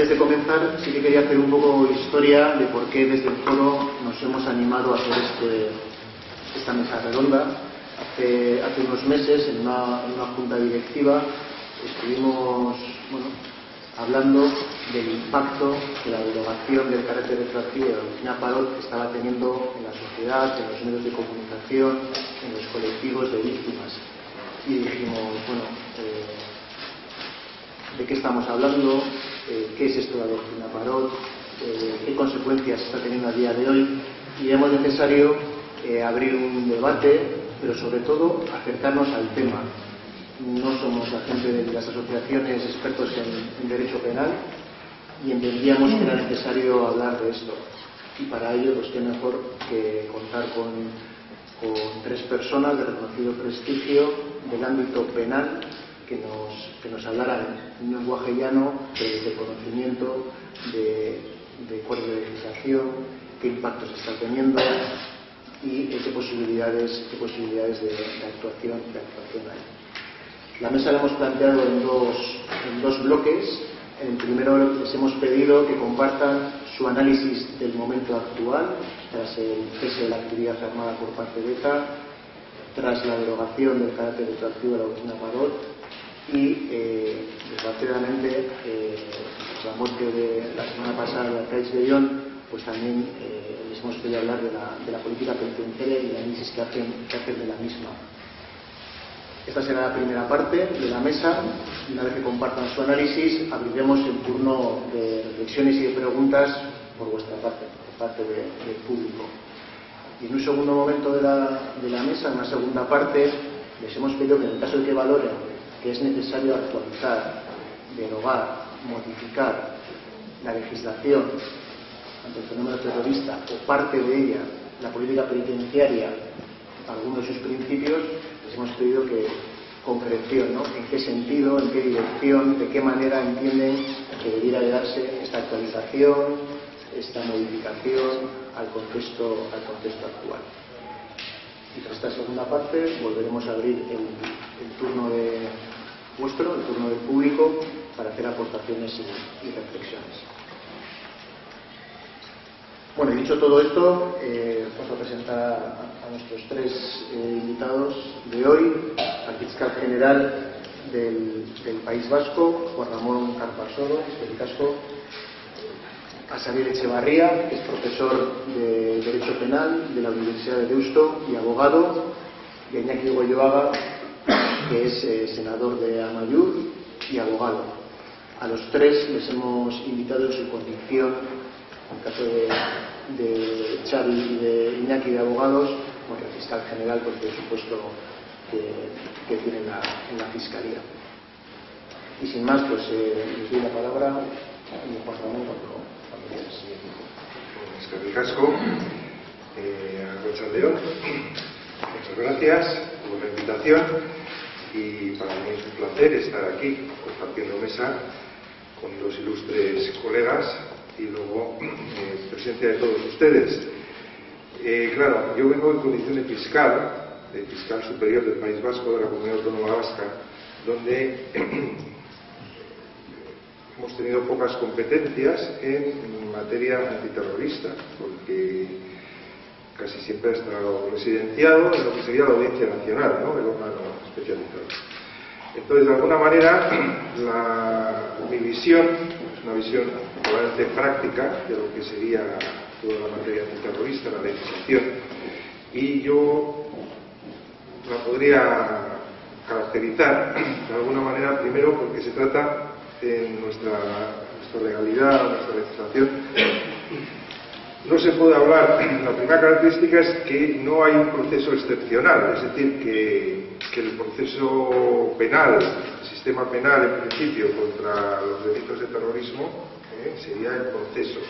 antes de comenzar, sí que quería hacer un poco historia de por qué desde el foro nos hemos animado a hacer esta mesa redonda. Hace unos meses, en una junta directiva, estuvimos hablando del impacto que la derogación del carácter retroactivo de la doctrina Parot estaba teniendo en la sociedad, en los medios de comunicación, en los colectivos de víctimas. Y dijimos, ¿de qué estamos hablando? ¿Qué es esto de la doctrina Parot? ¿Qué consecuencias está teniendo a día de hoy? Y vemos necesario abrir un debate, pero sobre todo acercarnos al tema. No somos la gente de las asociaciones expertos en derecho penal y entendíamos que era necesario hablar de esto. Y para ello, pues qué mejor que contar con 3 personas de reconocido prestigio del ámbito penal que nos hablaran en un lenguaje llano de conocimiento, de cuál es la legislación, qué impactos está teniendo y qué posibilidades de actuación hay. La mesa la hemos planteado en dos bloques. En el primero les hemos pedido que compartan su análisis del momento actual, tras el cese de la actividad armada por parte de ETA, tras la derogación del carácter retroactivo de la doctrina Parot y, desgraciadamente, la muerte de la semana pasada de Arcaiz Bellón, pues también les hemos pedido hablar de la política penitenciaria y el análisis que hacen de la misma. Esta será la primera parte de la mesa. Una vez que compartan su análisis, abriremos el turno de reflexiones y de preguntas por vuestra parte, por parte del público. Y en un segundo momento de la mesa, en una segunda parte, les hemos pedido que en el caso de que valoren que es necesario actualizar, derogar, modificar la legislación ante el fenómeno terrorista o parte de ella, la política penitenciaria, algunos de sus principios, les hemos pedido que concreción, ¿no? En qué sentido, en qué dirección, de qué manera entienden que debiera de darse esta actualización, esta modificación al contexto actual. Y tras esta segunda parte volveremos a abrir el turno el turno del público, para hacer aportaciones y reflexiones. Bueno, y dicho todo esto, paso a presentar a nuestros 3 invitados de hoy: al fiscal general del País Vasco, Juan Ramón Carpasoro, Casco; a Xabier Etxebarria, que es profesor de Derecho Penal de la Universidad de Deusto y abogado; y a Iñaki Goyoaga, que es senador de Amaiur y abogado. A los 3 les hemos invitado en su condición, en el caso de Xavi y de Iñaki, de abogados, porque el fiscal general, porque es supuesto que tiene en la fiscalía. Y sin más, pues les doy la palabra a Juan Ramón cuando quieras. Casco, Arratsalde on. Muchas gracias por la invitación, y para mí es un placer estar aquí compartiendo mesa con 2 ilustres colegas y luego en presencia de todos ustedes. Claro, yo vengo en condición de fiscal superior del País Vasco, de la Comunidad Autónoma Vasca, donde hemos tenido pocas competencias en materia antiterrorista, porque casi siempre ha estado residenciado en lo que sería la Audiencia Nacional, ¿no?, el órgano especializado. Entonces, de alguna manera, mi visión es una visión probablemente práctica de lo que sería toda la materia antiterrorista, la legislación, y yo la podría caracterizar de alguna manera, primero, porque se trata en nuestra legalidad, nuestra legislación. No se puede hablar, la primera característica es que no hay un proceso excepcional, es decir, que el proceso penal, el sistema penal en principio contra los delitos de terrorismo sería el proceso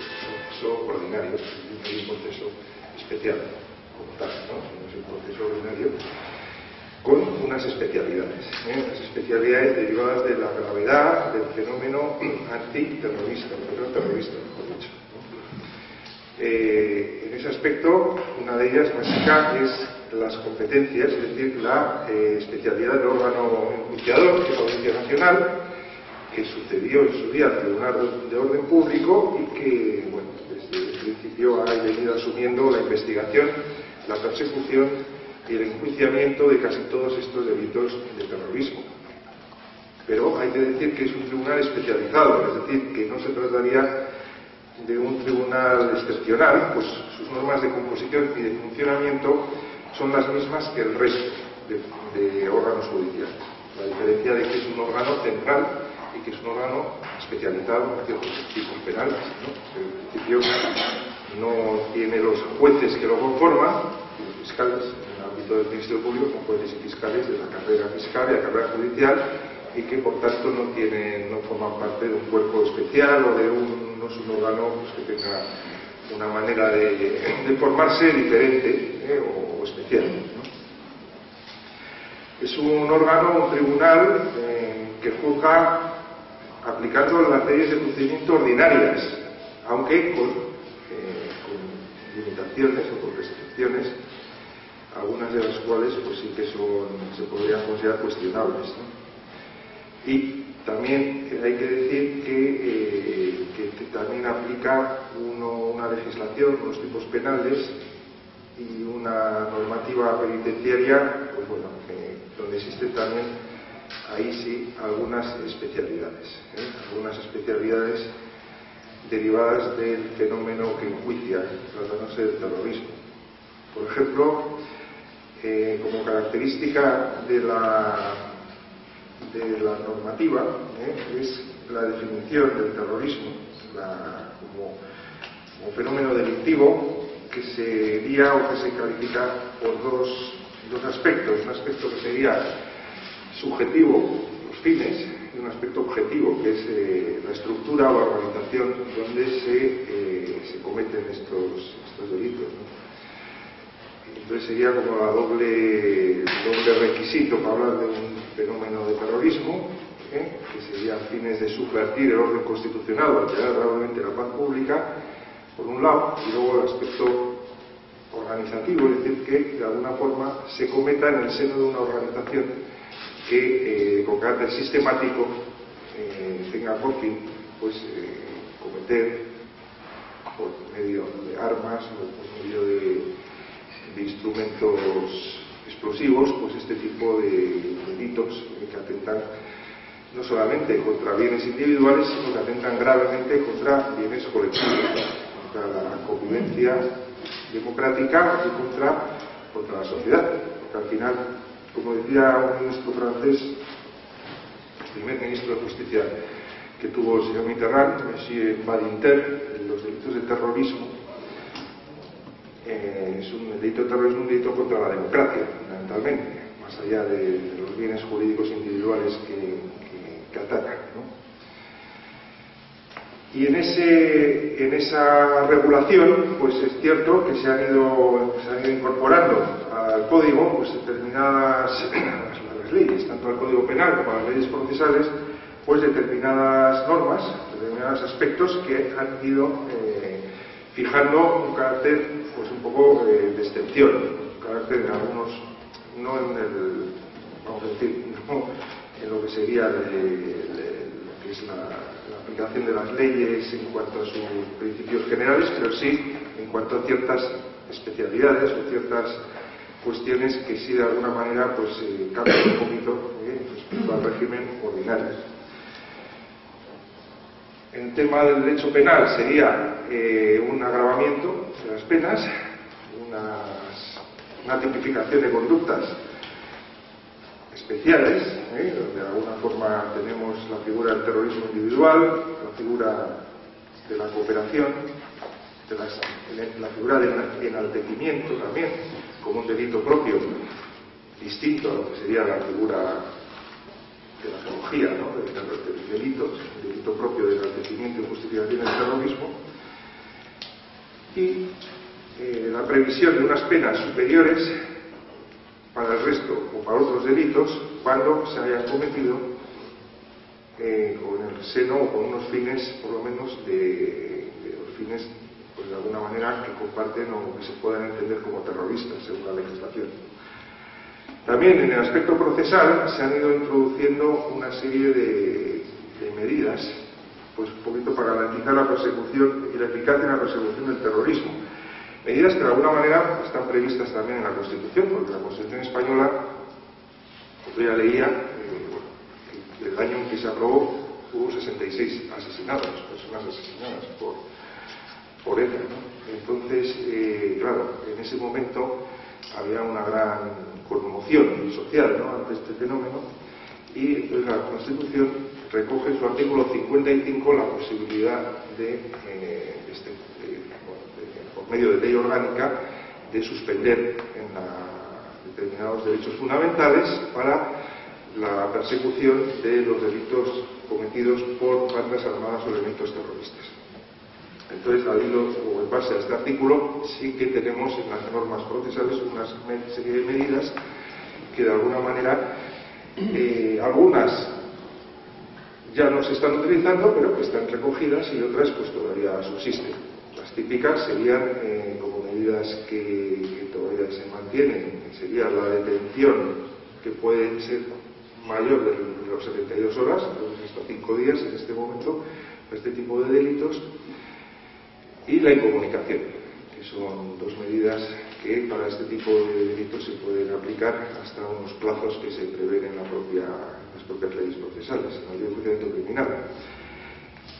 ordinario, no hay un proceso especial como tal, ¿no? Es un proceso ordinario con unas especialidades derivadas de la gravedad del fenómeno antiterrorista, el fenómeno terrorista, mejor dicho. En ese aspecto, una de ellas básica es las competencias, es decir, la especialidad del órgano enjuiciador, que es la Audiencia Nacional, que sucedió en su día al Tribunal de Orden Público y que, bueno, desde el principio ha venido asumiendo la investigación, la persecución y el enjuiciamiento de casi todos estos delitos de terrorismo. Pero hay que decir que es un tribunal especializado, es decir, que no se trataría de un tribunal excepcional, pues sus normas de composición y de funcionamiento son las mismas que el resto de órganos judiciales. La diferencia de que es un órgano central y que es un órgano especializado en ciertos tipos penales, ¿no? En principio no tiene los jueces que lo conforman, y los fiscales en el ámbito del Ministerio Público son jueces y fiscales de la carrera fiscal y la carrera judicial, y que por tanto no forman parte de un cuerpo especial o no es un órgano pues, que tenga una manera de formarse diferente o especial, ¿no? Es un órgano, un tribunal que juzga aplicando las leyes de procedimiento ordinarias, aunque con limitaciones o con restricciones, algunas de las cuales pues sí que se podrían considerar cuestionables, ¿no? Y también hay que decir que también aplica una legislación, unos tipos penales y una normativa penitenciaria, pues bueno, donde existen también, ahí sí, algunas especialidades derivadas del fenómeno que enjuicia, tratándose del terrorismo. Por ejemplo, como característica de la normativa, es la definición del terrorismo como fenómeno delictivo que se guía o que se califica por dos aspectos. Un aspecto que sería subjetivo, los fines, y un aspecto objetivo, que es la estructura o la organización donde se cometen estos delitos, ¿no? Entonces sería como la doble requisito para hablar de un fenómeno de terrorismo, que serían fines de subvertir el orden constitucional o alterar gravemente la paz pública, por un lado, y luego el aspecto organizativo, es decir, que de alguna forma se cometa en el seno de una organización que con carácter sistemático tenga por fin pues cometer por medio de armas o por medio de instrumentos explosivos pues este tipo de delitos que atentan no solamente contra bienes individuales, sino que atentan gravemente contra bienes colectivos, contra la convivencia democrática y contra la sociedad. Porque al final, como decía un ministro francés, el primer ministro de Justicia que tuvo el señor Mitterrand, Monsieur Badinter, los delitos de terrorismo, el delito de terrorismo es un delito contra la democracia, fundamentalmente, más allá de los bienes jurídicos individuales que atacan, ¿no? Y en esa regulación, pues es cierto que se han ido incorporando al código pues determinadas las leyes, tanto al código penal como a las leyes procesales, pues determinadas normas, determinados aspectos que han ido fijando un carácter pues un poco de excepción, un carácter en algunos, no en el, vamos a decir, no en lo que sería lo que es la aplicación de las leyes en cuanto a sus principios generales, pero sí en cuanto a ciertas especialidades o ciertas cuestiones que sí de alguna manera pues cambian un poquito respecto al régimen ordinario. En tema del derecho penal sería un agravamiento de las penas, una tipificación de conductas especiales, donde de alguna forma tenemos la figura del terrorismo individual, la figura de la cooperación, la figura del enaltecimiento también, como un delito propio, distinto a lo que sería la figura de la apología, ¿no? del delito propio del enaltecimiento y justificación del terrorismo, y la previsión de unas penas superiores para el resto o para otros delitos cuando se hayan cometido con el seno o con unos fines, por lo menos, de los fines, pues de alguna manera, que comparten o que se puedan entender como terroristas, según la legislación. También en el aspecto procesal se han ido introduciendo una serie de medidas, pues un poquito para garantizar la persecución y la eficacia en la persecución del terrorismo. Medidas que de alguna manera están previstas también en la Constitución, porque la Constitución española, yo ya leía, el año en que se aprobó hubo 66 asesinados, personas asesinadas por ETA, ¿no? Entonces, claro, en ese momento había una gran conmoción social, ¿no?, ante este fenómeno, y entonces la Constitución recoge en su artículo 55 la posibilidad por medio de ley orgánica, de suspender determinados derechos fundamentales para la persecución de los delitos cometidos por bandas armadas o elementos terroristas. Entonces, en base a este artículo, sí que tenemos en las normas procesales una serie de medidas que de alguna manera, algunas ya no se están utilizando, pero que están recogidas, y otras pues todavía subsisten. Las típicas serían, como medidas que todavía se mantienen, sería la detención, que puede ser mayor de los 72 horas, entonces hasta 5 días en este momento, para este tipo de delitos, y la incomunicación, que son dos medidas que para este tipo de delitos se pueden aplicar hasta unos plazos que se prevén en las propias leyes procesales, en la ley de enjuiciamiento criminal.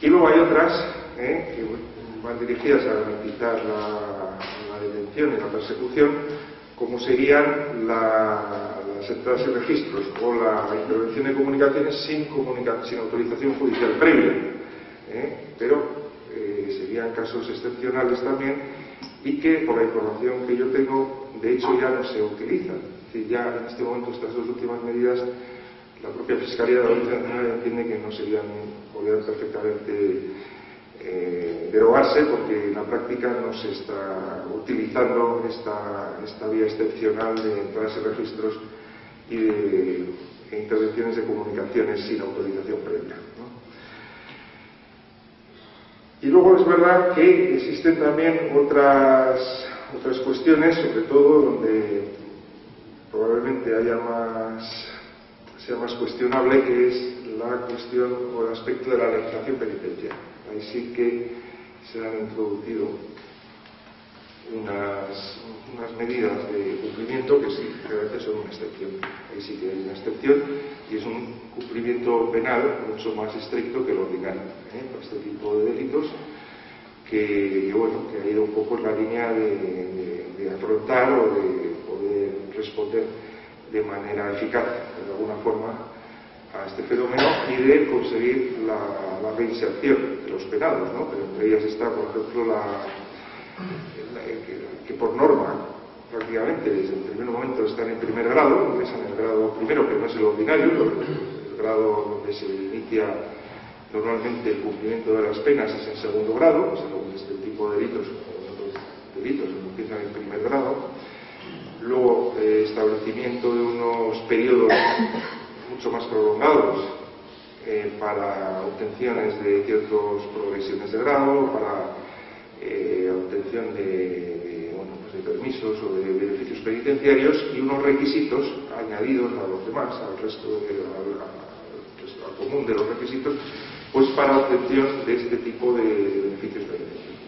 Y luego hay otras que van dirigidas a garantizar la detención y la persecución, como serían las entradas y registros o la intervención de comunicaciones sin autorización judicial previa, pero serían casos excepcionales también, y que, por la información que yo tengo, de hecho ya no se utilizan. Es decir, ya en este momento estas dos últimas medidas, la propia Fiscalía de la Audiencia Nacional entiende que no podrían perfectamente derogarse, porque en la práctica no se está utilizando esta vía excepcional de entradas y registros y de intervenciones de comunicaciones sin autorización previa, ¿no? Y luego es verdad que existen también otras cuestiones, sobre todo donde probablemente sea más cuestionable, que es la cuestión o el aspecto de la legislación penitenciaria. Ahí sí que se han introducido unas medidas de cumplimiento que sí, realmente son una excepción. Ahí sí que hay una excepción, y es un cumplimiento penal mucho más estricto que el ordinario, para este tipo de delitos, que ha ido un poco en la línea de afrontar o de poder responder de manera eficaz, de alguna forma, a este fenómeno, y de conseguir la reinserción de los penados, ¿no? Pero entre ellas está, por ejemplo, que por norma, prácticamente desde el primer momento están en primer grado, ingresan en el grado primero, que no es el ordinario, el grado donde se inicia normalmente el cumplimiento de las penas es en segundo grado, según este tipo de delitos o otros delitos que empiezan en primer grado. Luego, establecimiento de unos periodos mucho más prolongados para obtenciones de ciertas progresiones de grado, para obtención de permisos o de beneficios penitenciarios, y unos requisitos añadidos a los demás, al común de los requisitos, pues para obtención de este tipo de beneficios penitenciarios.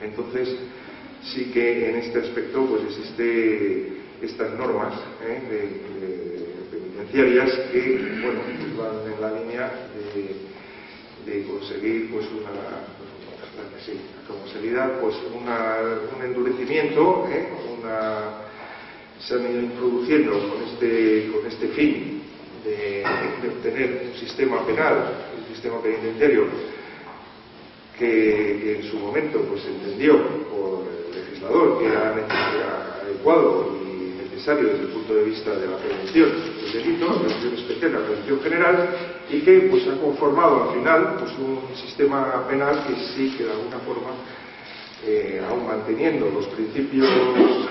Entonces, sí que en este aspecto pues existe estas normas penitenciarias que van en la línea de conseguir pues como seguridad pues un endurecimiento, se han ido introduciendo con este fin de obtener un sistema penal, un sistema penitenciario que en su momento pues se entendió por el legislador que era adecuado y necesario desde el punto de vista de la prevención del delito, la prevención especial, la prevención general, y que pues ha conformado al final pues un sistema penal que sí, que de alguna forma, aún manteniendo los principios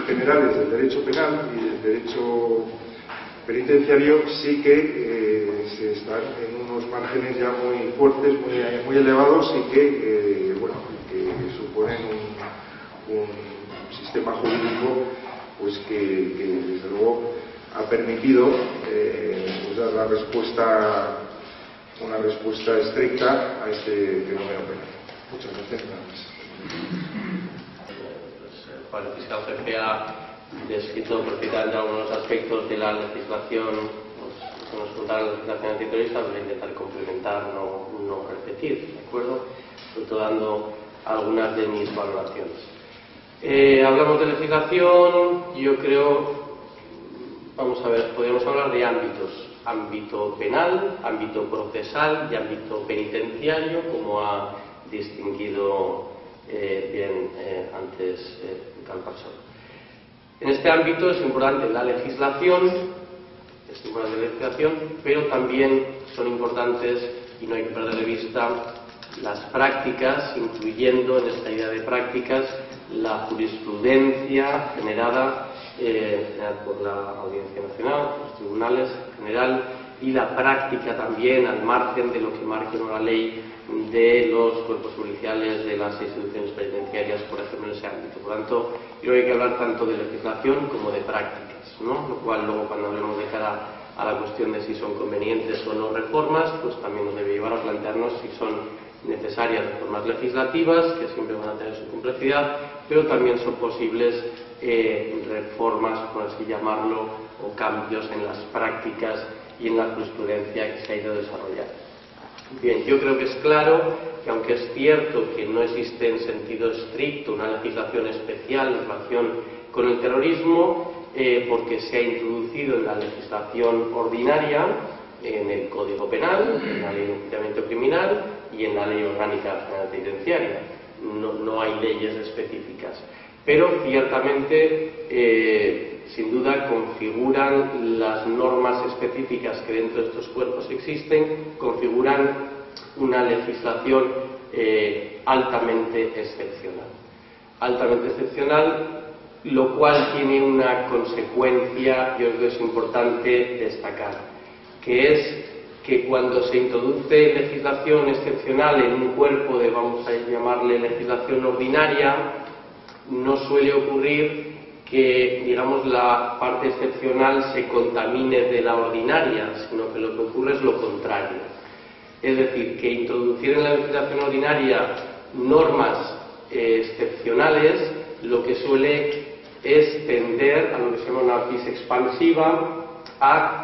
generales del derecho penal y del derecho penitenciario, sí que se están en unos márgenes ya muy fuertes, muy elevados, y que suponen un sistema jurídico pues que desde luego ha permitido pues dar la respuesta una respuesta estricta a este fenómeno penal. Muchas gracias. Juan, el fiscal jefe ha descrito perfectamente algunos aspectos de la legislación, que nos contará la legislación antiterrorista. Voy a intentar complementar, no repetir, ¿de acuerdo? Sobre todo dando algunas de mis valoraciones. Hablamos de legislación, yo creo, vamos a ver, podríamos hablar de ámbitos: ámbito penal, ámbito procesal y ámbito penitenciario, como ha distinguido bien antes tal persona. En este ámbito es importante la legislación, pero también son importantes, y no hay que perder de vista, las prácticas, incluyendo en esta idea de prácticas la jurisprudencia generada por la Audiencia Nacional, los tribunales en general, y la práctica también, al margen de lo que marque una ley, de los cuerpos policiales, de las instituciones penitenciarias, por ejemplo, en ese ámbito. Por tanto, creo que hay que hablar tanto de legislación como de prácticas, ¿no? Lo cual luego, cuando hablemos de cara a la cuestión de si son convenientes o no reformas, pues también nos debe llevar a plantearnos si son necesarias reformas legislativas, que siempre van a tener su complejidad, pero también son posibles reformas, por así llamarlo, o cambios en las prácticas y en la jurisprudencia que se ha ido desarrollando. Bien, yo creo que es claro que, aunque es cierto que no existe en sentido estricto una legislación especial en relación con el terrorismo, porque se ha introducido en la legislación ordinaria, en el Código Penal, en la Ley de Enjuiciamiento Criminal y en la Ley Orgánica General Penitenciaria. No hay leyes específicas, pero ciertamente, sin duda, configuran las normas específicas que dentro de estos cuerpos existen, configuran una legislación altamente excepcional. Altamente excepcional, lo cual tiene una consecuencia, yo creo que es importante destacar, que es que cuando se introduce legislación excepcional en un cuerpo de, vamos a llamarle, legislación ordinaria, no suele ocurrir que, digamos, la parte excepcional se contamine de la ordinaria, sino que lo que ocurre es lo contrario. Es decir, que introducir en la legislación ordinaria normas excepcionales, lo que suele es tender a lo que se llama una vis expansiva, a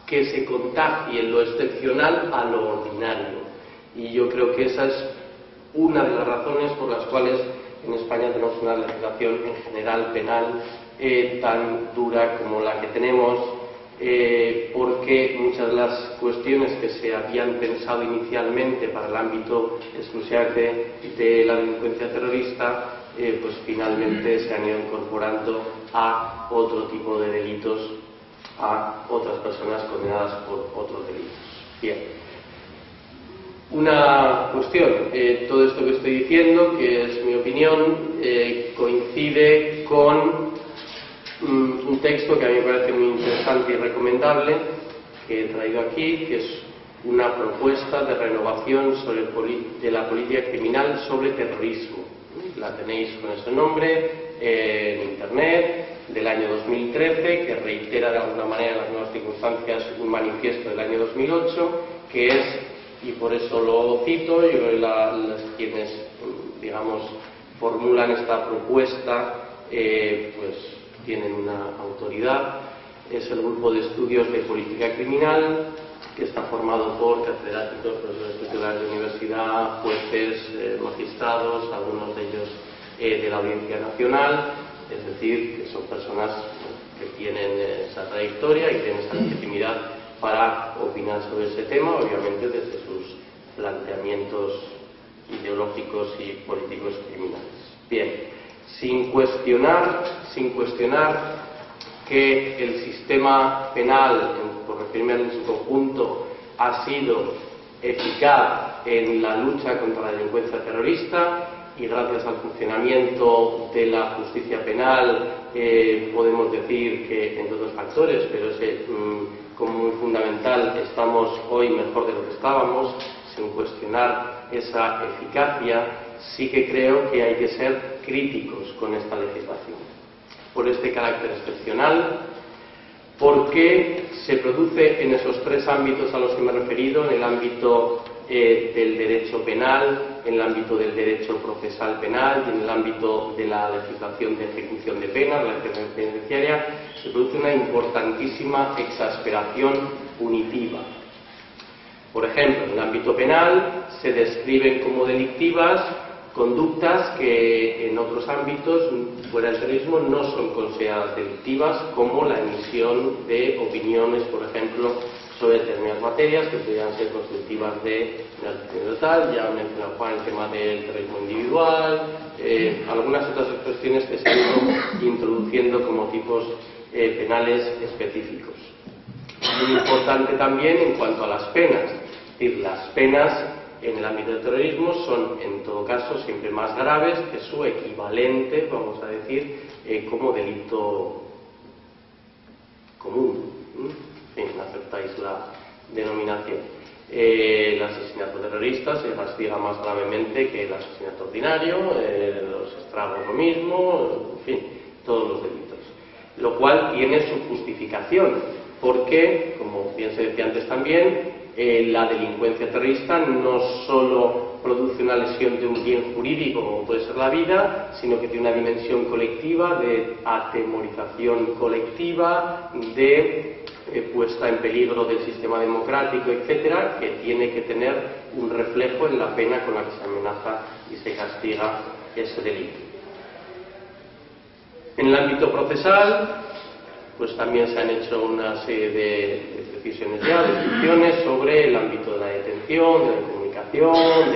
que se contagie lo excepcional a lo ordinario. Y yo creo que esa es una de las razones por las cuales en España tenemos una legislación en general penal tan dura como la que tenemos, porque muchas de las cuestiones que se habían pensado inicialmente para el ámbito exclusivamente de la delincuencia terrorista, pues finalmente se han ido incorporando a otro tipo de delitos, a otras personas condenadas por otros delitos. Bien. Una cuestión, todo esto que estoy diciendo, que es mi opinión, coincide con un texto que a mí me parece muy interesante y recomendable, que he traído aquí, que es una propuesta de renovación de la política criminal sobre terrorismo. La tenéis con ese nombre en Internet, del año 2013, que reitera de alguna manera en las nuevas circunstancias un manifiesto del año 2008, que es, y por eso lo cito, yo quienes, digamos, formulan esta propuesta, pues tienen una autoridad. Es el Grupo de Estudios de Política Criminal, que está formado por catedráticos, profesores titulares de universidad, jueces, magistrados, algunos de ellos de la Audiencia Nacional, es decir, que son personas que tienen esa trayectoria y tienen esa legitimidad para opinar sobre ese tema, obviamente desde sus planteamientos ideológicos y políticos criminales. Bien, sin cuestionar que el sistema penal, por referirme en su conjunto, ha sido eficaz en la lucha contra la delincuencia terrorista, y gracias al funcionamiento de la justicia penal podemos decir que, entre otros factores, pero ese como muy fundamental, estamos hoy mejor de lo que estábamos, sin cuestionar esa eficacia. Sí que creo que hay que ser críticos con esta legislación, por este carácter excepcional, ¿Por qué se produce en esos tres ámbitos a los que me he referido, en el ámbito del derecho penal, en el ámbito del derecho procesal penal y en el ámbito de la legislación de ejecución de penas, la legislación penitenciaria? Se produce una importantísima exasperación punitiva. Por ejemplo, en el ámbito penal se describen como delictivas conductas que en otros ámbitos, fuera del terrorismo, no son consideradas delictivas, como la emisión de opiniones, por ejemplo, sobre determinadas materias que podrían ser constitutivas de tal. Ya mencionó Juan el tema del terrorismo individual, algunas otras cuestiones que se han ido introduciendo como tipos penales específicos. Muy importante también en cuanto a las penas, es decir, las penas en el ámbito del terrorismo son, en todo caso, siempre más graves que su equivalente, vamos a decir, como delito común. En fin, aceptáis la denominación. El asesinato terrorista se castiga más gravemente que el asesinato ordinario, los estragos lo mismo, en fin, todos los delitos. Lo cual tiene su justificación, porque, como bien se decía antes también, la delincuencia terrorista no solo produce una lesión de un bien jurídico como puede ser la vida, sino que tiene una dimensión colectiva de atemorización colectiva, de puesta en peligro del sistema democrático, etcétera, que tiene que tener un reflejo en la pena con la que se amenaza y se castiga ese delito. En el ámbito procesal, pues también se han hecho una serie de decisiones ya, de funciones sobre el ámbito de la detención, de la comunicación,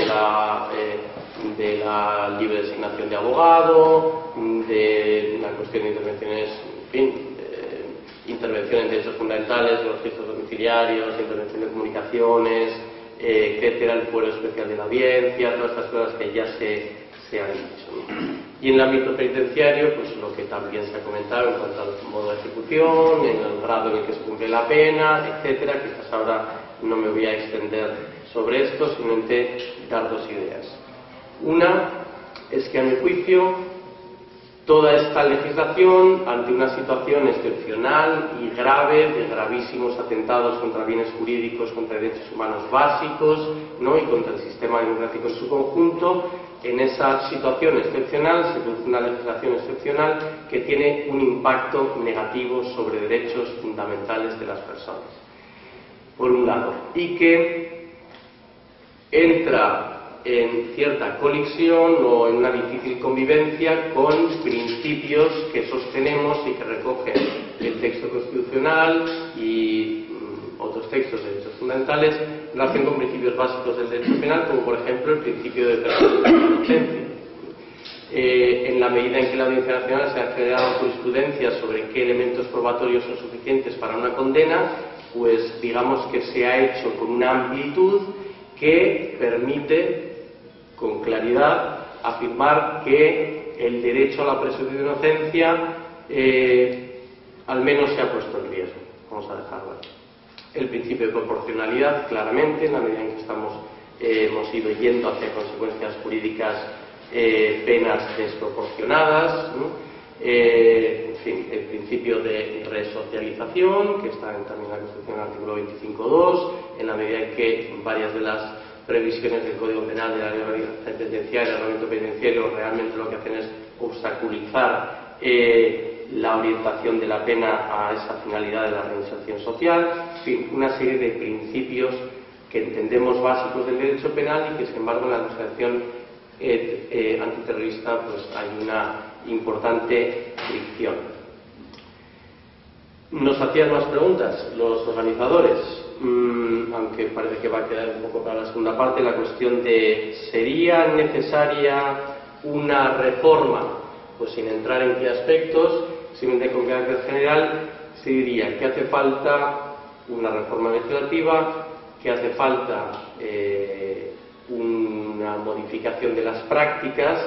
de la libre designación de abogado, de la cuestión de intervenciones, en fin, intervención en derechos fundamentales, los registros domiciliarios, intervención de comunicaciones, etcétera, el fuero especial de la audiencia, todas estas cosas que ya se han dicho, ¿no? Y en el ámbito penitenciario, pues lo que también se ha comentado en cuanto al modo de ejecución, en el grado en el que se cumple la pena, etcétera. Quizás ahora no me voy a extender sobre esto, simplemente dar dos ideas. Una es que, a mi juicio, toda esta legislación, ante una situación excepcional y grave de gravísimos atentados contra bienes jurídicos, contra derechos humanos básicos, ¿no?, y contra el sistema democrático en su conjunto, en esa situación excepcional se produce una legislación excepcional que tiene un impacto negativo sobre derechos fundamentales de las personas, por un lado, y que entra en cierta colisión o en una difícil convivencia con principios que sostenemos y que recogen el texto constitucional y otros textos de derechos fundamentales en relación con principios básicos del derecho penal, como por ejemplo el principio de presunción de inocencia. En la medida en que la Audiencia Nacional se ha generado jurisprudencia sobre qué elementos probatorios son suficientes para una condena, pues digamos que se ha hecho con una amplitud que permite con claridad afirmar que el derecho a la presunción de inocencia al menos se ha puesto en riesgo. Vamos a dejarlo aquí. El principio de proporcionalidad, claramente, en la medida en que hemos ido yendo hacia consecuencias jurídicas, penas desproporcionadas, ¿no? En fin, el principio de resocialización, que está también en la Constitución, en el artículo 25.2, en la medida en que varias de las previsiones del Código Penal de la ley penitenciaria, el reglamento penitenciario, realmente lo que hacen es obstaculizar la orientación de la pena a esa finalidad de la reinserción social. En fin, una serie de principios que entendemos básicos del derecho penal y que, sin embargo, en la legislación antiterrorista pues hay una importante fricción. Nos hacían más preguntas los organizadores, aunque parece que va a quedar un poco para la segunda parte, la cuestión de ¿sería necesaria una reforma? Pues sin entrar en qué aspectos, simplemente con carácter general, se diría que hace falta una reforma legislativa, que hace falta una modificación de las prácticas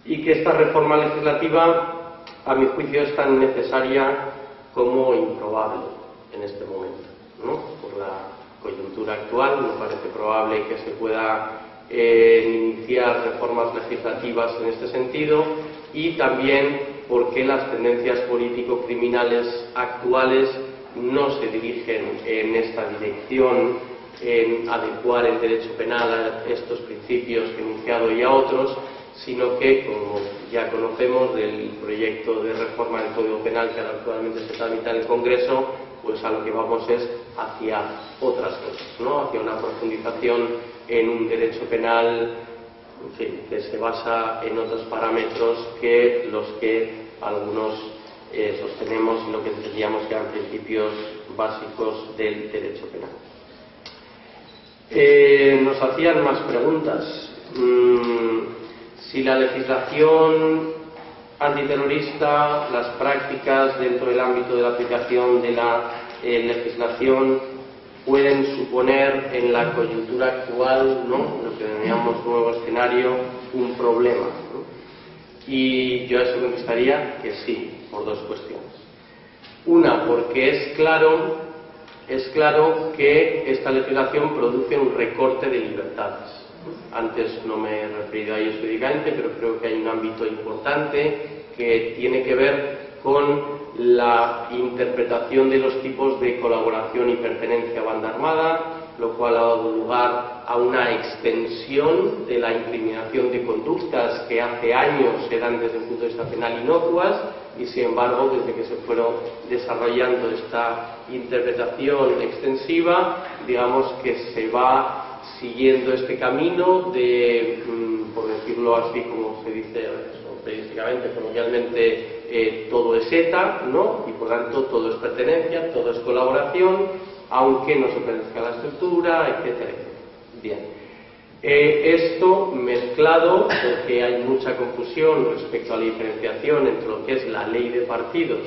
y que esta reforma legislativa, a mi juicio, es tan necesaria como improbable en este momento, ¿no? Por la coyuntura actual, no parece probable que se pueda iniciar reformas legislativas en este sentido, y también por qué las tendencias político-criminales actuales no se dirigen en esta dirección, en adecuar el derecho penal a estos principios que he enunciado y a otros, sino que, como ya conocemos del proyecto de reforma del Código Penal que ahora actualmente se tramita en el Congreso, pues a lo que vamos es hacia otras cosas, ¿no? Hacia una profundización en un derecho penal, en fin, que se basa en otros parámetros que los que algunos sostenemos y lo que entendíamos que eran principios básicos del derecho penal. Nos hacían más preguntas. Si la legislación antiterrorista, las prácticas dentro del ámbito de la aplicación de la legislación pueden suponer en la coyuntura actual, ¿no?, lo que denominamos nuevo escenario, un problema, ¿no? Y yo a eso contestaría que sí, por dos cuestiones. Una, porque es claro que esta legislación produce un recorte de libertades. Antes no me he referido a ello específicamente, pero creo que hay un ámbito importante que tiene que ver con la interpretación de los tipos de colaboración y pertenencia a banda armada, lo cual ha dado lugar a una extensión de la incriminación de conductas que hace años eran desde un punto de vista penal inocuas y, sin embargo, desde que se fueron desarrollando esta interpretación extensiva, digamos que se va siguiendo este camino de, por decirlo así como se dice periodísticamente, coloquialmente, todo es ETA, ¿no? Y por tanto todo es pertenencia, todo es colaboración, aunque no se pertenezca a la estructura, etcétera, etcétera. Bien. Esto mezclado, porque hay mucha confusión respecto a la diferenciación entre lo que es la ley de partidos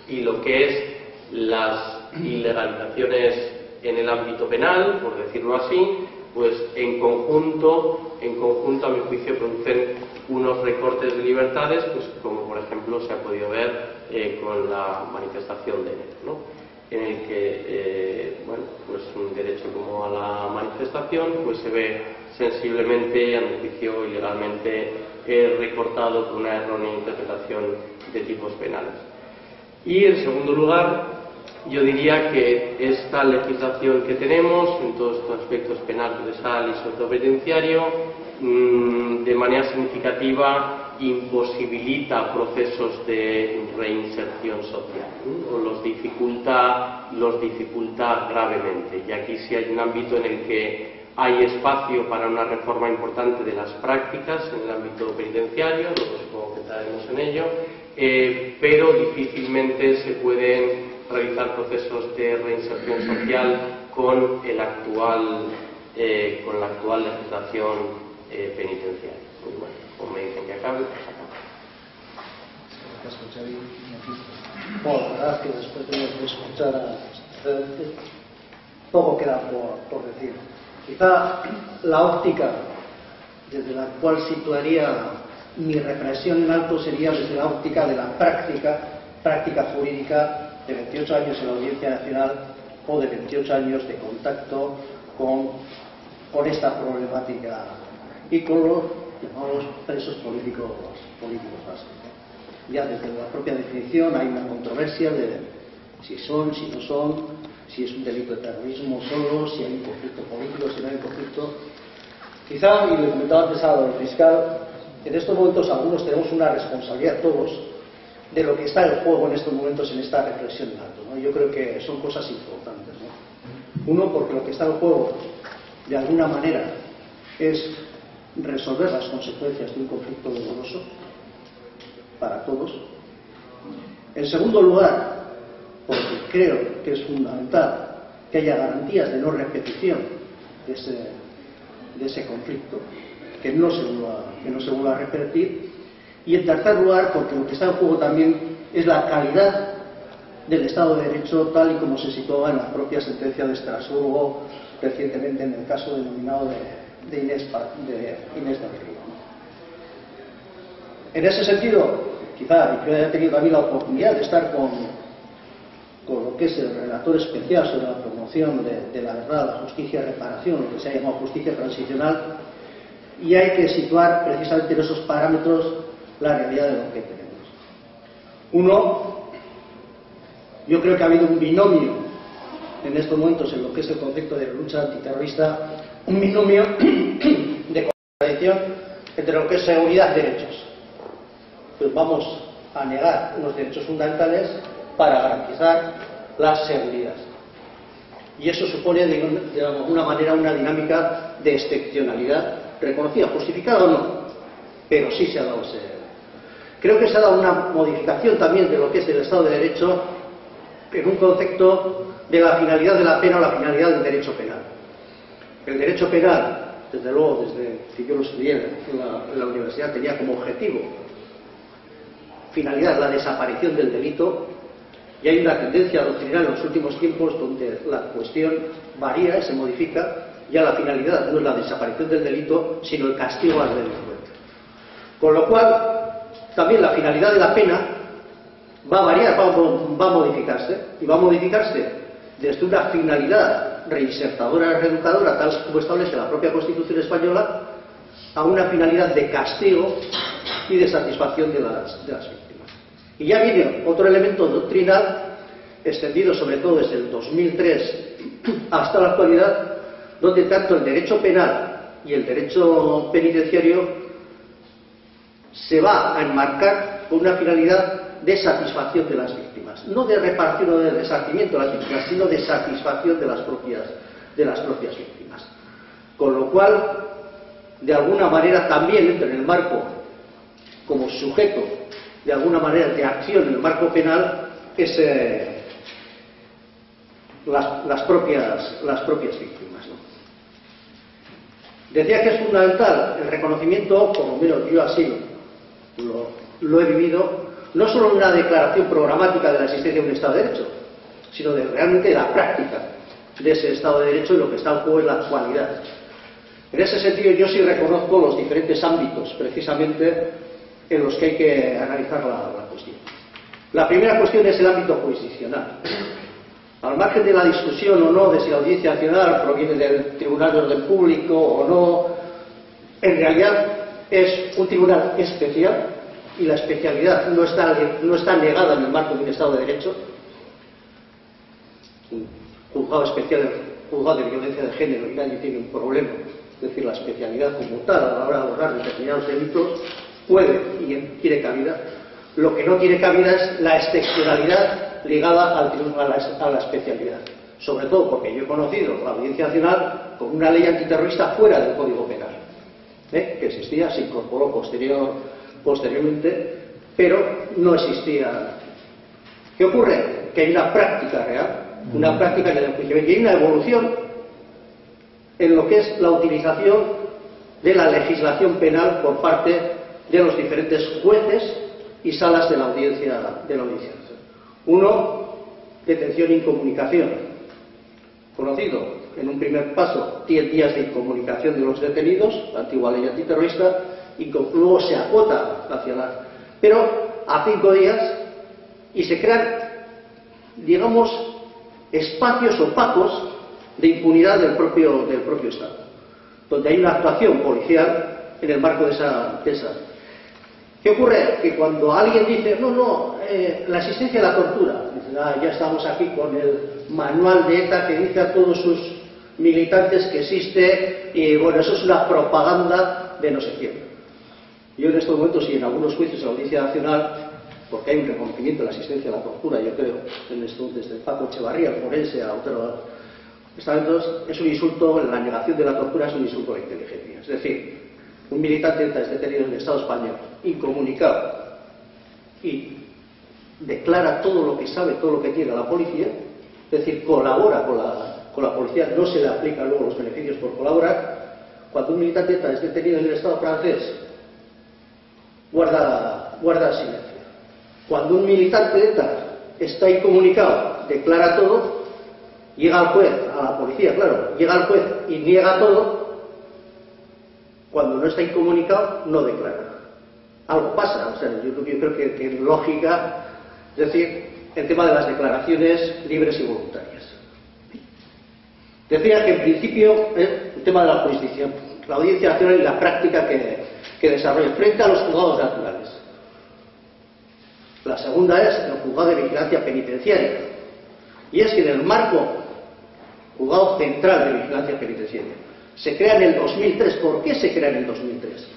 y lo que es las ilegalizaciones en el ámbito penal, por decirlo así, pues en conjunto a mi juicio producen unos recortes de libertades, pues como por ejemplo se ha podido ver con la manifestación de enero, ¿no?, en el que bueno, pues un derecho como a la manifestación pues se ve sensiblemente, a mi juicio, ilegalmente recortado por una errónea interpretación de tipos penales. Y en segundo lugar, yo diría que esta legislación que tenemos en todos estos aspectos penal, procesal y sobre todo penitenciario, de manera significativa imposibilita procesos de reinserción social, ¿no?, o los dificulta gravemente. Y aquí sí hay un ámbito en el que hay espacio para una reforma importante de las prácticas en el ámbito penitenciario, luego supongo que entraremos en ello, pero difícilmente se pueden realizar procesos de reinserción social con la actual legislación penitenciaria. Muy bueno, como me dicen que acabe, pues acaba. Bueno, la verdad es que después de escuchar a poco queda por decir. Quizá la óptica desde la cual situaría mi reflexión en alto sería desde la óptica de la práctica jurídica de 28 años en la Audiencia Nacional o de 28 años de contacto con esta problemática y con los llamados presos políticos básicos. Ya desde la propia definición hay una controversia de si son, si no son, si es un delito de terrorismo solo, si hay un conflicto político, si no hay conflicto. Quizá, y lo comentaba antes al fiscal, en estos momentos algunos tenemos una responsabilidad todos de lo que está en juego en estos momentos en esta reflexión en alto, ¿no? Yo creo que son cosas importantes, ¿no? Uno, porque lo que está en juego de alguna manera es resolver las consecuencias de un conflicto doloroso para todos. En segundo lugar, porque creo que es fundamental que haya garantías de no repetición de ese conflicto, que no se vuelva a repetir. Y en tercer lugar, porque lo que está en juego también es la calidad del Estado de Derecho, tal y como se situaba en la propia sentencia de Estrasburgo recientemente en el caso denominado de Inés de Río. En ese sentido, quizá yo haya tenido también la oportunidad de estar con lo que es el relator especial sobre la promoción de la verdad, la justicia y reparación, lo que se ha llamado justicia transicional, y hay que situar precisamente en esos parámetros la realidad de lo que tenemos. Uno, yo creo que ha habido un binomio en estos momentos en lo que es el concepto de lucha antiterrorista, un binomio de contradicción entre lo que es seguridad y derechos. Pues vamos a negar unos derechos fundamentales para garantizar la seguridad. Y eso supone, de alguna manera, una dinámica de excepcionalidad reconocida, justificada o no, pero sí se ha dado ese. Creo que se ha dado una modificación también de lo que es el Estado de Derecho en un concepto de la finalidad de la pena o la finalidad del derecho penal. El derecho penal, desde luego, desde que yo lo estudié en la universidad, tenía como objetivo, finalidad, la desaparición del delito, y hay una tendencia doctrinal en los últimos tiempos donde la cuestión varía, se modifica, ya la finalidad no es la desaparición del delito, sino el castigo al delincuente. Con lo cual, también la finalidad de la pena va a variar, va a modificarse, y va a modificarse desde una finalidad reinsertadora, reeducadora, tal como establece la propia Constitución española, a una finalidad de castigo y de satisfacción de las víctimas. Y ya viene otro elemento doctrinal, extendido sobre todo desde el 2003 hasta la actualidad, donde tanto el derecho penal y el derecho penitenciario se va a enmarcar con una finalidad de satisfacción de las víctimas, no de reparación o de resarcimiento de las víctimas, sino de satisfacción de las propias víctimas. Con lo cual, de alguna manera, también entra en el marco, como sujeto, de alguna manera, de acción en el marco penal, es las propias víctimas, ¿no? Decía que es fundamental el reconocimiento, por lo menos yo así lo he vivido, no solo una declaración programática de la existencia de un Estado de Derecho, sino de realmente la práctica de ese Estado de Derecho, y lo que está en juego es la actualidad. En ese sentido, yo sí reconozco los diferentes ámbitos, precisamente, en los que hay que analizar la cuestión. La primera cuestión es el ámbito jurisdiccional. Al margen de la discusión o no de si la Audiencia Nacional proviene del Tribunal de Orden Público o no, en realidad es un tribunal especial, y la especialidad no está negada en el marco de un Estado de Derecho. Un juzgado especial, juzgado de violencia de género, y nadie tiene un problema. Es decir, la especialidad como tal, a la hora de abordar determinados delitos, puede y tiene cabida. Lo que no tiene cabida es la excepcionalidad ligada a la especialidad. Sobre todo porque yo he conocido la Audiencia Nacional con una ley antiterrorista fuera del Código Penal, que existía, se incorporó posteriormente, pero no existía. ¿Qué ocurre? Que hay una práctica real, una práctica en el enjuiciamiento, y hay una evolución en lo que es la utilización de la legislación penal por parte de los diferentes jueces y salas de la audiencia. Uno, detención e incomunicación. Conocido en un primer paso 10 días de incomunicación de los detenidos, la antigua ley antiterrorista, y luego se acota hacia pero a 5 días, y se crean, digamos, espacios opacos de impunidad del propio Estado, donde hay una actuación policial en el marco de esa. ¿Qué ocurre? Que cuando alguien dice, la existencia de la tortura, dice, ya estamos aquí con el manual de ETA que dice a todos sus militantes que existe, y bueno, eso es una propaganda de no sé quién. Yo en estos momentos, y en algunos juicios de la Audiencia Nacional, porque hay un reconocimiento de la existencia de la tortura, yo creo, en esto, desde Paco Echevarría, el forense, a otros estamentos, es un insulto, la negación de la tortura es un insulto a la inteligencia. Es decir, un militante es detenido en el Estado español, incomunicado, y declara todo lo que sabe, todo lo que tiene a la policía, es decir, colabora con la policía, no se le aplican luego los beneficios por colaborar. Cuando un militante es detenido en el Estado francés, guarda silencio. Cuando un militante de ETA está incomunicado, declara todo, llega al juez, a la policía, claro, llega al juez y niega todo. Cuando no está incomunicado, no declara. Algo pasa, o sea, yo creo que en lógica, es decir, el tema de las declaraciones libres y voluntarias. Decía que en principio el tema de la jurisdicción, la Audiencia Nacional y la práctica que desarrolla frente a los juzgados naturales. La segunda es el juzgado de vigilancia penitenciaria. Y es que en el marco juzgado central de vigilancia penitenciaria se crea en el 2003. ¿Por qué se crea en el 2003?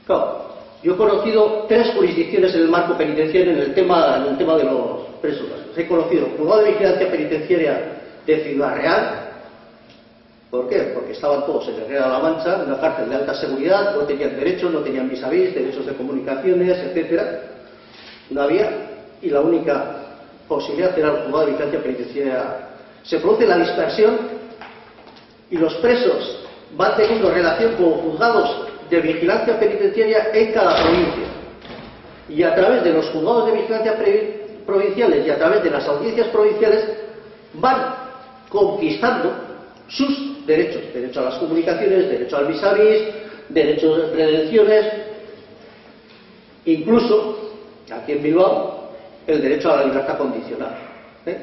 Claro, yo he conocido 3 jurisdicciones en el marco penitenciario en el tema de los presos. He conocido el juzgado de vigilancia penitenciaria de Ciudad Real. ¿Por qué? Porque estaban todos en Herrera-La Mancha, en una cárcel de alta seguridad, no tenían derechos, no tenían vis a vis, derechos de comunicaciones, etcétera. No había, y la única posibilidad era el juzgado de vigilancia penitenciaria. Se produce la dispersión y los presos van teniendo relación con juzgados de vigilancia penitenciaria en cada provincia. Y a través de los juzgados de vigilancia provinciales y a través de las audiencias provinciales van conquistando sus derechos. Derecho a las comunicaciones, derecho al vis a vis, derecho de redenciones, incluso, aquí en Bilbao, el derecho a la libertad condicional.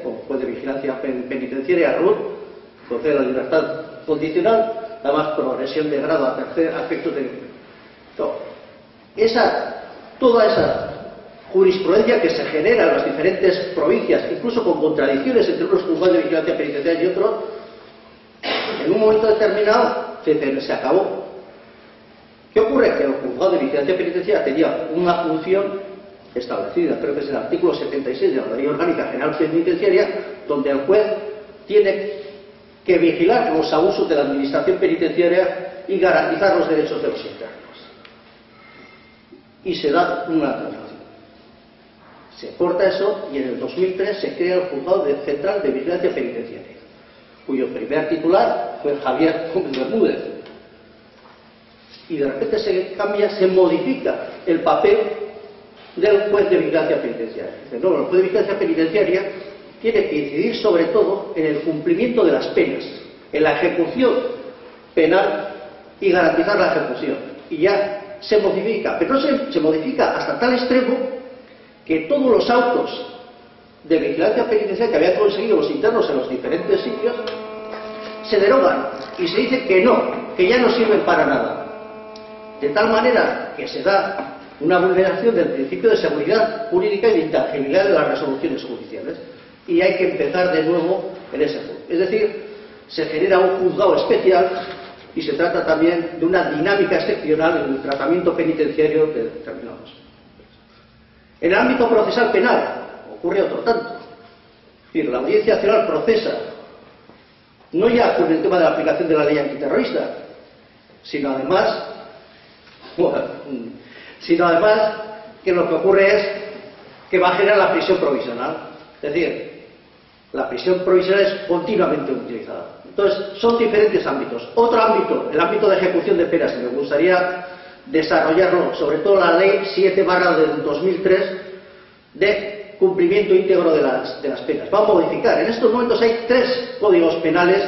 Como juez de vigilancia penitenciaria, RUT, concede la libertad condicional, además progresión de grado a tercer aspecto de toda esa jurisprudencia que se genera en las diferentes provincias, incluso con contradicciones entre unos juzgados de vigilancia penitenciaria y otros, en un momento determinado se acabó. ¿Qué ocurre? Que el juzgado de vigilancia penitenciaria tenía una función establecida, creo que es el artículo 76 de la Ley Orgánica General Penitenciaria, donde el juez tiene que vigilar los abusos de la administración penitenciaria y garantizar los derechos de los internos. Y se da una translación. Se corta eso y en el 2003 se crea el Juzgado Central de Vigilancia Penitenciaria, cuyo primer titular fue Javier Gómez Bermúdez. Y de repente se cambia, se modifica el papel del juez de vigilancia penitenciaria. No, el juez de vigilancia penitenciaria tiene que incidir sobre todo en el cumplimiento de las penas, en la ejecución penal y garantizar la ejecución. Y ya se modifica, pero no se modifica hasta tal extremo que todos los autos de vigilancia penitenciaria que habían conseguido los internos en los diferentes sitios se derogan y se dice que no, que ya no sirven para nada. De tal manera que se da una vulneración del principio de seguridad jurídica y de intangibilidad de las resoluciones judiciales. Y hay que empezar de nuevo en ese punto. Es decir, se genera un juzgado especial y se trata también de una dinámica excepcional en el tratamiento penitenciario de determinados. En el ámbito procesal penal ocurre otro tanto. Es decir, la Audiencia Nacional procesa no ya con el tema de la aplicación de la ley antiterrorista, sino además que lo que ocurre es que va a generar la prisión provisional. Es decir, la prisión provisional es continuamente utilizada. Entonces, son diferentes ámbitos. Otro ámbito, el ámbito de ejecución de penas, que me gustaría desarrollarlo, sobre todo la Ley 7/2003 de cumplimiento íntegro de las penas. Va a modificar. En estos momentos hay 3 códigos penales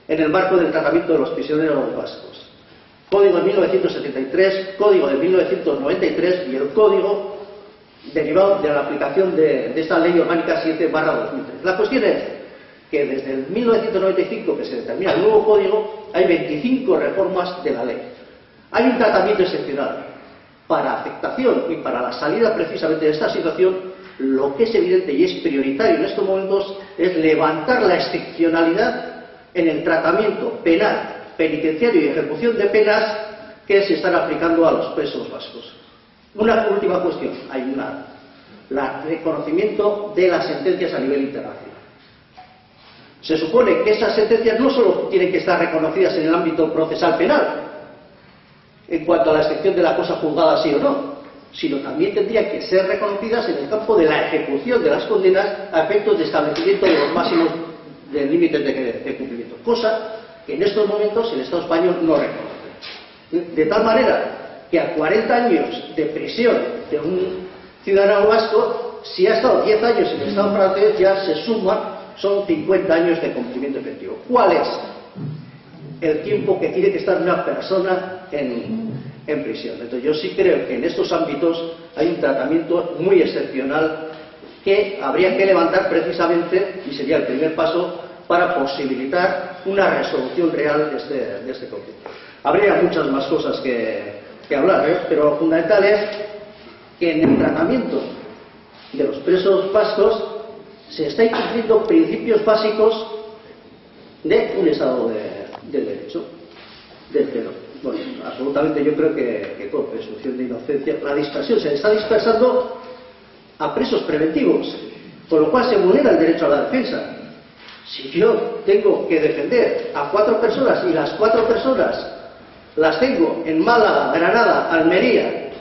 en el marco del tratamiento de los prisioneros vascos. Código de 1973, Código de 1993 y el Código derivado de la aplicación de esta Ley Orgánica 7/2003. La cuestión es que desde el 1995, que se determina el nuevo código, hay 25 reformas de la ley. Hay un tratamiento excepcional. Para aceptación y para la salida precisamente de esta situación, lo que es evidente y es prioritario en estos momentos es levantar la excepcionalidad en el tratamiento penal, penitenciario y ejecución de penas que se están aplicando a los presos vascos. Una última cuestión, hay el reconocimiento de las sentencias a nivel internacional. Se supone que esas sentencias no solo tienen que estar reconocidas en el ámbito procesal penal, en cuanto a la excepción de la cosa juzgada sí o no, sino también tendrían que ser reconocidas en el campo de la ejecución de las condenas a efectos de establecimiento de los máximos de límites de cumplimiento, cosa que en estos momentos el Estado español no reconoce. De tal manera que a 40 años de prisión de un ciudadano vasco, si ha estado 10 años en el Estado francés, ya se suma, son 50 años de cumplimiento efectivo. ¿Cuál es el tiempo que tiene que estar una persona en prisión? Entonces yo sí creo que en estos ámbitos hay un tratamiento muy excepcional que habría que levantar precisamente, y sería el primer paso para posibilitar una resolución real de este conflicto. Habría muchas más cosas que hablar, pero lo fundamental es que en el tratamiento de los presos vascos, se está incumpliendo principios básicos de un Estado de Derecho, del cero. Bueno, absolutamente yo creo que con presunción de inocencia, la dispersión se está dispersando a presos preventivos, con lo cual se vulnera el derecho a la defensa. Si yo tengo que defender a 4 personas y las 4 personas las tengo en Málaga, Granada, Almería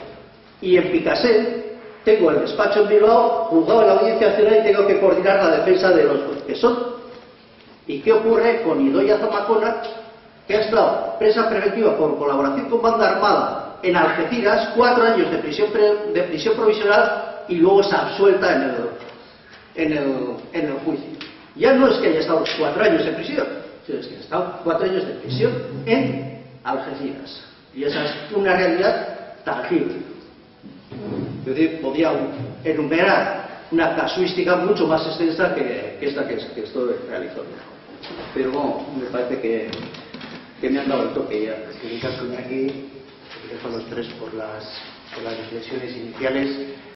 y en Picassent, tengo el despacho en Bilbao, juzgado en la Audiencia Nacional y tengo que coordinar la defensa de los que son. ¿Y qué ocurre con Idoia Zamacona, que ha estado presa preventiva por colaboración con banda armada en Algeciras, 4 años de prisión provisional y luego es absuelta en el juicio? Ya no es que haya estado 4 años en prisión, sino es que ha estado 4 años de prisión en Algeciras. Y esa es una realidad tangible. Es decir, podría enumerar una casuística mucho más extensa que esta que estoy realizando. Pero no, me parece que me han dado el toque ya. Aquí, dejo los tres por las reflexiones iniciales.